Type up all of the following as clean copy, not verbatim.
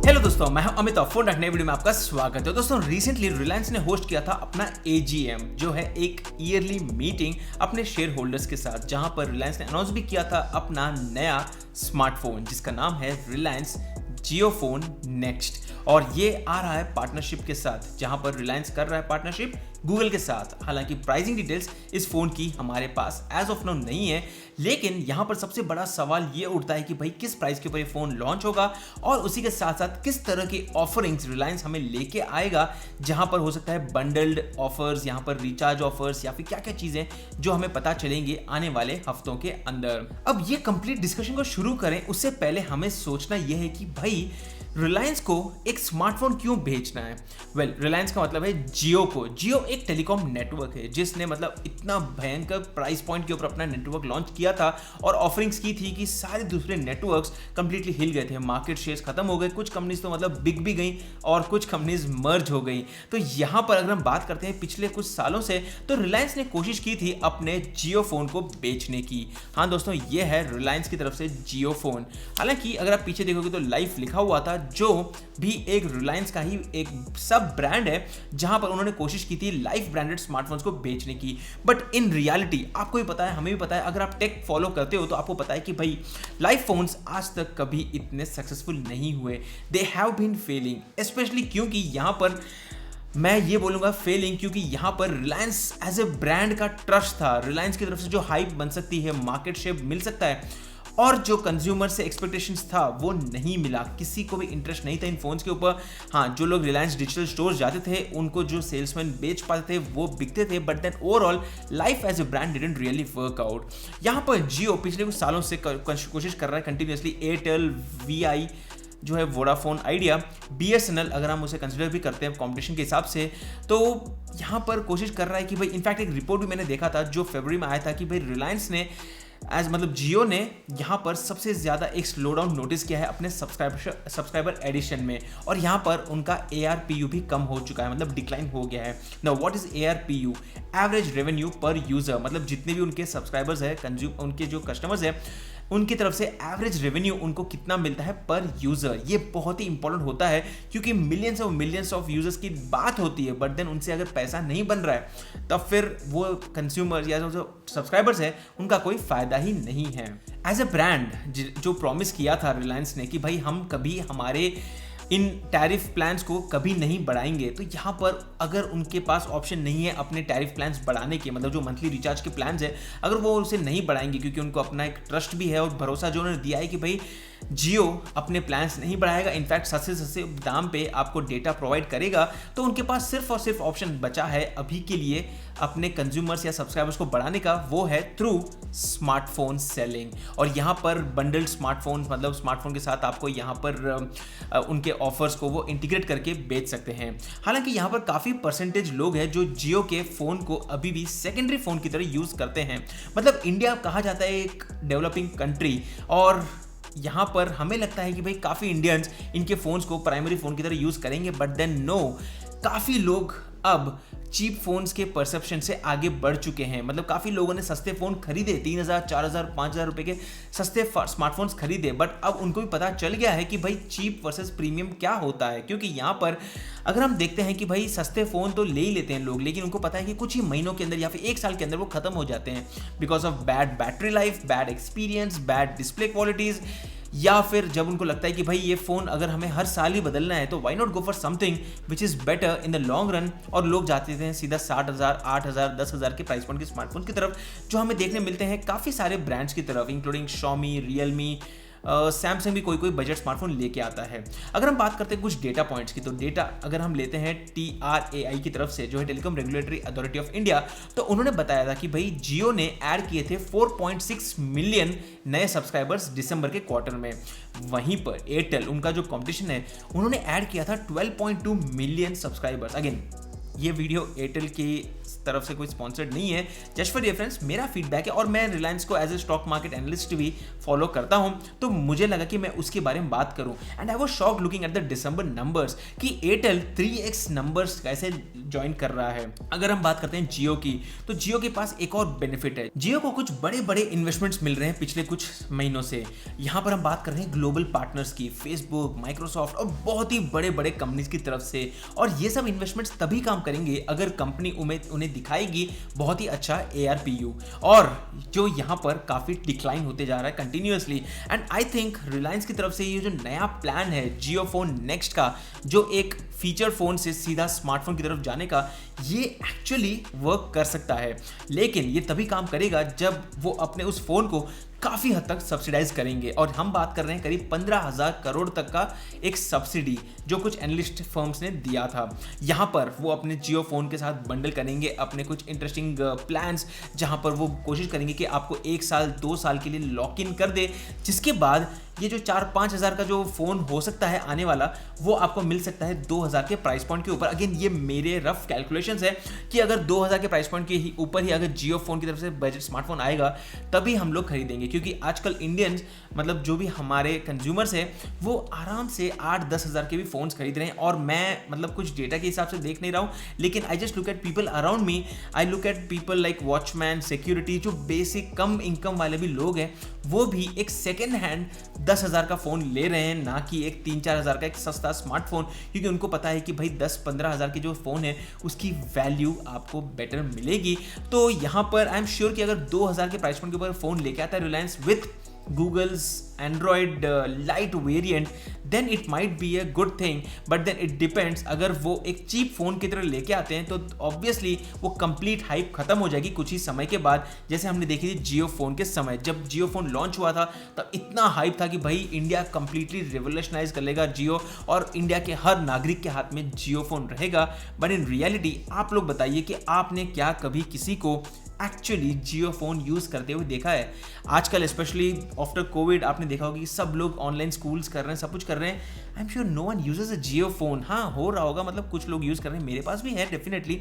Hello दोस्तों, मैं हूं अमित और फोन रखने वीडियो में आपका स्वागत है। दोस्तों, रिसेंटली रिलायंस ने होस्ट किया था अपना AGM, जो है एक ईयरली मीटिंग अपने शेयर होल्डर्स के साथ, जहां पर रिलायंस ने अनाउंस भी किया था अपना नया स्मार्टफोन जिसका नाम है रिलायंस जियो फोन नेक्स्ट। और ये आ रहा है पार्टनरशिप के साथ, जहां पर रिलायंस कर रहा है पार्टनरशिप गूगल के साथ। हालांकि प्राइसिंग डिटेल्स इस फोन की हमारे पास एज ऑफ नाउ नहीं है, लेकिन यहां पर सबसे बड़ा सवाल ये उठता है कि भाई किस प्राइस के ऊपर ये फोन लॉन्च होगा और उसी के साथ साथ किस तरह की ऑफरिंग्स रिलायंस हमें लेके आएगा, जहां पर हो सकता है बंडल्ड ऑफर्स, यहां पर रिचार्ज ऑफर्स या फिर क्या क्या चीजें जो हमें पता चलेंगे आने वाले हफ्तों के अंदर। अब ये कंप्लीट डिस्कशन को शुरू करें उससे पहले हमें सोचना यह है कि भाई रिलायंस को एक स्मार्टफोन क्यों बेचना है। वेल, रिलायंस का मतलब है जियो को। जियो एक टेलीकॉम नेटवर्क है जिसने मतलब इतना भयंकर प्राइस पॉइंट के ऊपर अपना नेटवर्क लॉन्च किया था और ऑफरिंग्स की थी कि सारे दूसरे नेटवर्क्स कंप्लीटली हिल गए थे, मार्केट शेयर्स खत्म हो गए, कुछ कंपनीज तो मतलब बिक भी गई और कुछ कंपनीज मर्ज हो गई। तो यहाँ पर अगर हम बात करते हैं पिछले कुछ सालों से, तो रिलायंस ने कोशिश की थी अपने जियो फोन को बेचने की। हाँ दोस्तों, ये है रिलायंस की तरफ से जियो फोन। हालांकि अगर आप पीछे देखोगे तो लाइफ लिखा हुआ था, जो भी एक रिलायंस का ही एक सब ब्रांड है, जहां पर उन्होंने कोशिश की थी लाइफ ब्रांडेड स्मार्टफोन्स को बेचने की। बट इन रियलिटी आपको भी पता है, हमें भी पता है, अगर आप टेक फॉलो करते हो तो आपको पता है कि भाई लाइफ फोन्स आज तक कभी इतने सक्सेसफुल नहीं हुए। They have been failing, especially क्योंकि यहां पर मैं ये बोलूंगा फेलिंग, क्योंकि यहां पर रिलायंस एज ए ब्रांड का ट्रस्ट था। रिलायंस की तरफ से जो हाइप बन सकती है, मार्केट शेयर मिल सकता है, और जो कंज्यूमर से एक्सपेक्टेशंस था वो नहीं मिला। किसी को भी इंटरेस्ट नहीं था इन फोन्स के ऊपर। हाँ, जो लोग रिलायंस डिजिटल स्टोर जाते थे उनको जो सेल्समैन बेच पाते थे वो बिकते थे, but then overall life as a brand didn't really work out. यहाँ पर जियो पिछले कुछ सालों से कोशिश कर रहा है कंटिन्यूसली। एयरटेल, VI जो है, वोडाफोन आइडिया, BSNL अगर हम उसे कंसिडर भी करते हैं कंपटीशन के हिसाब से, तो यहाँ पर कोशिश कर रहा है कि भाई, इनफैक्ट एक रिपोर्ट भी मैंने देखा था जो फरवरी में आया था कि भाई रिलायंस ने मतलब जियो ने यहाँ पर सबसे ज़्यादा एक स्लो डाउन नोटिस किया है अपने सब्सक्राइबर एडिशन में, और यहाँ पर उनका ARPU भी कम हो चुका है, मतलब डिक्लाइन हो गया है। Now what is ARPU? Average revenue पर यूजर, मतलब जितने भी उनके सब्सक्राइबर्स है, उनके जो कस्टमर्स है, उनकी तरफ से एवरेज रेवेन्यू उनको कितना मिलता है पर यूजर। ये बहुत ही इंपॉर्टेंट होता है क्योंकि मिलियंस ऑफ यूजर्स की बात होती है, बट देन उनसे अगर पैसा नहीं बन रहा है तब फिर वो कंज्यूमर या जो सब्सक्राइबर्स है उनका कोई फायदा ही नहीं है। एज ए ब्रांड जो प्रॉमिस किया था रिलायंस ने कि भाई हम कभी हमारे इन टैरिफ प्लान्स को कभी नहीं बढ़ाएंगे, तो यहाँ पर अगर उनके पास ऑप्शन नहीं है अपने टैरिफ प्लान्स बढ़ाने के, मतलब जो मंथली रिचार्ज के प्लान्स है, अगर वो उसे नहीं बढ़ाएंगे क्योंकि उनको अपना एक ट्रस्ट भी है और भरोसा जो उन्होंने दिया है कि भाई जियो अपने प्लान्स नहीं बढ़ाएगा, इनफैक्ट सस्ते दाम पे आपको डेटा प्रोवाइड करेगा, तो उनके पास सिर्फ और सिर्फ ऑप्शन बचा है अभी के लिए अपने कंज्यूमर्स या सब्सक्राइबर्स को बढ़ाने का, वो है थ्रू स्मार्टफोन सेलिंग। और यहाँ पर बंडल्ड स्मार्टफोन, मतलब स्मार्टफोन के साथ आपको यहाँ पर उनके ऑफर्स को वो इंटीग्रेट करके बेच सकते हैं। हालांकि यहाँ पर काफ़ी परसेंटेज लोग हैं जो जियो के फ़ोन को अभी भी सेकेंडरी फ़ोन की तरह यूज़ करते हैं। मतलब इंडिया कहा जाता है एक डेवलपिंग कंट्री, और यहाँ पर हमें लगता है कि भाई काफ़ी इंडियंस इनके फ़ोन्स को प्राइमरी फ़ोन की तरह यूज़ करेंगे, बट देन नो, काफ़ी लोग अब चीप फोन्स के परसेप्शन से आगे बढ़ चुके हैं। मतलब काफ़ी लोगों ने सस्ते फ़ोन खरीदे, 3,000, 4,000, 5,000 रुपए के सस्ते स्मार्टफोन्स खरीदे, बट अब उनको भी पता चल गया है कि भाई चीप वर्सेस प्रीमियम क्या होता है। क्योंकि यहाँ पर अगर हम देखते हैं कि भाई सस्ते फ़ोन तो ले ही लेते हैं लोग, लेकिन उनको पता है कि कुछ ही महीनों के अंदर या फिर एक साल के अंदर वो खत्म हो जाते हैं because of bad battery life, bad experience, bad display qualities, या फिर जब उनको लगता है कि भाई ये फ़ोन अगर हमें हर साल ही बदलना है तो why not go for something which is better in the long run, और लोग जाते हैं सीधा 60,000, 8,000, 10,000 के प्राइस पॉइंट के स्मार्टफोन की तरफ, जो हमें देखने मिलते हैं काफ़ी सारे ब्रांड्स की तरफ, इंक्लूडिंग Xiaomi, रियलमी, सैमसंग भी कोई बजट स्मार्टफोन लेके आता है। अगर हम बात करते हैं कुछ डेटा पॉइंट्स की, तो डेटा अगर हम लेते हैं TRAI की तरफ से, जो है telecom regulatory authority of India, तो उन्होंने बताया था कि भाई जियो ने ऐड किए थे 4.6 मिलियन नए सब्सक्राइबर्स दिसंबर के क्वार्टर में। वहीं पर एयरटेल, उनका जो कॉम्पिटिशन है, उन्होंने ऐड किया था 12.2 मिलियन सब्सक्राइबर्स। अगेन ये वीडियो एयरटेल की तरफ से कोई स्पॉन्सर्ड नहीं है, जस्ट फॉर रेफरेंस मेरा फीडबैक है और मैं रिलायंस को as a stock market analyst भी फॉलो करता हूं, तो मुझे लगा कि मैं उसके बारे में बात करूं। And I was shocked looking at the December numbers कि एयरटेल 3x नंबर्स कैसे ज्वाइन कर रहा है। अगर हम बात करते हैं जियो की, तो जियो के पास एक और बेनिफिट है, जियो को कुछ बड़े बड़े इन्वेस्टमेंट्स मिल रहे हैं पिछले कुछ महीनों से। यहां पर हम बात कर रहे हैं ग्लोबल पार्टनर्स की, फेसबुक, माइक्रोसॉफ्ट और बहुत ही बड़े बड़े कंपनीज की तरफ से। और ये सब इन्वेस्टमेंट्स तभी काम करेंगे अगर कंपनी उन्हें दिखाएगी बहुत ही अच्छा ARPU, और जो यहां पर काफी डिक्लाइन होते जा रहा है continuously. And I think Reliance की तरफ से ये जो नया प्लान है जियो फोन नेक्स्ट का, जो एक फीचर फोन से सीधा स्मार्टफोन की तरफ जाने का, ये एक्चुअली वर्क कर सकता है। लेकिन ये तभी काम करेगा जब वो अपने उस फोन को काफ़ी हद तक सब्सिडाइज करेंगे, और हम बात कर रहे हैं करीब 15,000 करोड़ तक का एक सब्सिडी जो कुछ एनालिस्ट फर्म्स ने दिया था। यहाँ पर वो अपने जियो फोन के साथ बंडल करेंगे अपने कुछ इंटरेस्टिंग प्लान्स, जहाँ पर वो कोशिश करेंगे कि आपको 1 साल 2 साल के लिए लॉक इन कर दे, जिसके बाद ये जो 4-5 हज़ार का जो फ़ोन हो सकता है आने वाला, वो आपको मिल सकता है 2,000 के प्राइस पॉइंट के ऊपर। अगेन ये मेरे रफ कैलकुलेशंस है कि अगर 2,000 के प्राइस पॉइंट के ऊपर ही अगर जियो फोन की तरफ से बजट स्मार्टफोन आएगा तभी हम लोग खरीदेंगे, क्योंकि आजकल इंडियंस, मतलब जो भी हमारे कंज्यूमर्स हैं, वो आराम से 8-10 हज़ार के भी फ़ोन्स खरीद रहे हैं। और मैं मतलब कुछ डेटा के हिसाब से देख नहीं रहा हूँ, लेकिन I just look at people around me, I look at people like watchman, security, जो बेसिक कम इनकम वाले भी लोग हैं, वो भी एक सेकेंड हैंड 10,000 का फ़ोन ले रहे हैं, ना कि एक 3-4 हज़ार का एक सस्ता स्मार्टफोन, क्योंकि उनको पता है कि भाई 10-15 हज़ार की जो फ़ोन है उसकी वैल्यू आपको बेटर मिलेगी। तो यहाँ पर आई एम श्योर कि अगर 2,000 के प्राइस पॉइंट के ऊपर फ़ोन लेके आता है Reliance with Google's Android Lite variant, then it might be a good thing, but then it depends। अगर वो एक चीप फोन की तरह लेके आते हैं तो ऑब्वियसली वो कंप्लीट हाइप खत्म हो जाएगी कुछ ही समय के बाद, जैसे हमने देखी थी जियो फोन के समय। जब जियो फोन लॉन्च हुआ था तब इतना हाइप था कि भाई इंडिया कंप्लीटली रिवोल्यूशनाइज कर लेगा जियो, और इंडिया के हर नागरिक के हाथ में जियो फोन रहेगा। बट इन रियलिटी आप लोग बताइए कि आपने क्या कभी किसी को एक्चुअली जियो फोन यूज़ करते हुए देखा है? आजकल स्पेशली आफ्टर कोविड आपने देखा होगा कि सब लोग ऑनलाइन स्कूल्स कर रहे हैं, सब कुछ कर रहे हैं। I am sure no one uses a Jio phone. हाँ, हो रहा होगा, मतलब कुछ लोग यूज़ कर रहे हैं, मेरे पास भी है definitely,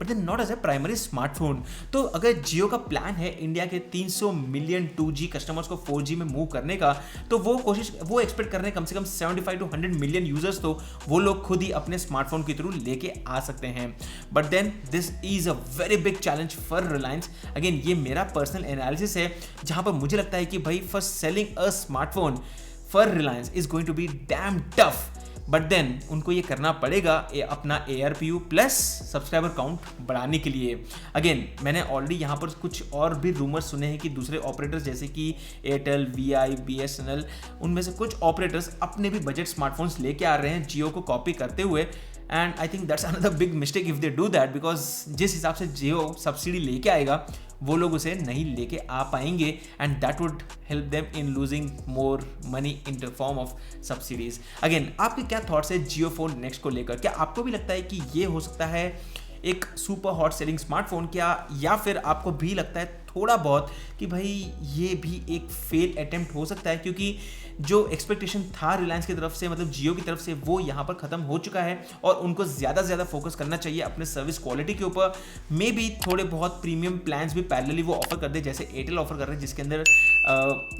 but then not as a primary smartphone. तो अगर जियो का प्लान है इंडिया के 300 मिलियन 2G कस्टमर्स को 4G में मूव करने का, तो वो एक्सपेक्ट कर रहे हैं कम से कम 75 to 100 मिलियन यूजर्स, तो वो लोग खुद ही अपने स्मार्टफोन के थ्रू लेके आ सकते हैं। But then this is a very big challenge for Reliance. Again ये मेरा पर्सनल एनालिसिस है, जहां पर मुझे लगता है कि भाई for selling a smartphone for Reliance is going to be damn tough. But then उनको ये करना पड़ेगा अपना ARPU प्लस सब्सक्राइबर काउंट बढ़ाने के लिए। अगेन मैंने ऑलरेडी यहाँ पर कुछ और भी रूमर्स सुने हैं कि दूसरे ऑपरेटर्स जैसे कि एयरटेल, VI, BSNL, उनमें से कुछ ऑपरेटर्स अपने भी बजट स्मार्टफोन्स लेके आ रहे हैं जियो को कॉपी करते हुए। And I think that's another big mistake if they do that, because जिस हिसाब से जियो सब्सिडी लेके आएगा वो लोग उसे नहीं लेके आ पाएंगे, and that would help them in losing more money in the form of subsidies. Again आपके क्या थॉट्स है जियो फोन नेक्स्ट को लेकर? क्या आपको भी लगता है कि ये हो सकता है एक सुपर हॉट सेलिंग स्मार्टफोन क्या, या फिर आपको भी लगता है थोड़ा बहुत कि भाई ये भी एक फेल अटेम्प्ट हो सकता है, क्योंकि जो एक्सपेक्टेशन था रिलायंस की तरफ से, मतलब जियो की तरफ से, वो यहाँ पर खत्म हो चुका है और उनको ज़्यादा से ज़्यादा फोकस करना चाहिए अपने सर्विस क्वालिटी के ऊपर। मे बी थोड़े बहुत प्रीमियम प्लान्स भी पैरेलली वो ऑफर कर दे, जैसे एयरटेल ऑफर कर रहे हैं, जिसके अंदर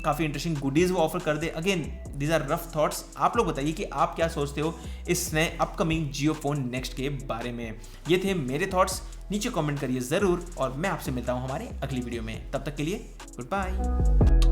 काफ़ी इंटरेस्टिंग गुडीज़ वो ऑफर कर दे। Again these are rough thoughts, आप लोग बताइए कि आप क्या सोचते हो इस नए अपकमिंग जियो फोन नेक्स्ट के बारे में। ये थे मेरे थॉट्स, नीचे कमेंट करिए ज़रूर, और मैं आपसे मिलता हूँ हमारे अगली वीडियो में। तब तक के लिए गुड बाय।